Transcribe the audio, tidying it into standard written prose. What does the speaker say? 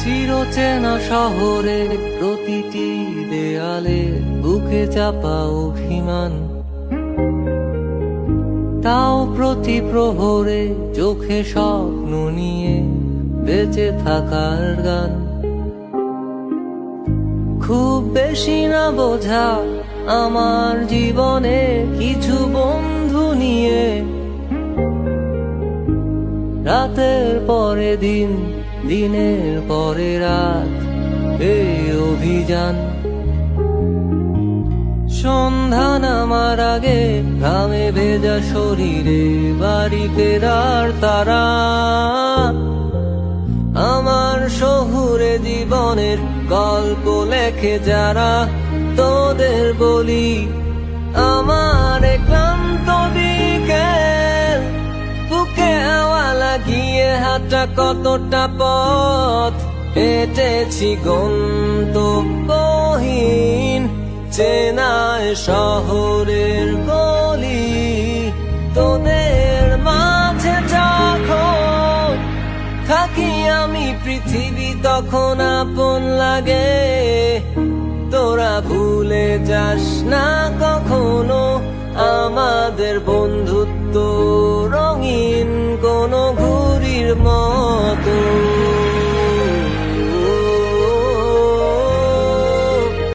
চিরচেনা শহরে প্রতিটি দেয়ালে বুকে চাপা অভিমান, তাও প্রতি প্রহরে চোখে স্বপ্ন নিয়ে বেঁচে থাকার গান। খুব বেশি না বোঝা আমার জীবনে কিছু বন্ধু নিয়ে, রাতের পরে দিন, দিনের পরে রাত, এই অভিযান। সন্ধ্যা নামার আগে ঘামে ভেজা শরীরে বাড়ি ফেরার তারা, আমার শহুরে জীবনের গল্প লেখে যারা, তোদের বলি আমার ক্লান্ত বিকেল, বুকে হাওয়া লাগিয়ে হাঁটা কতটা পথ হেঁটেছি গন্তব্যহীন, চেনায় শহরের গলি। তোদের মাঝে যখন থাকি আমি পৃথিবী তখন আপন লাগে, তোরা ভুলে যাস না কখনো আমাদের বন্ধুত্ব রঙিন কোনো ঘুড়ির মতো।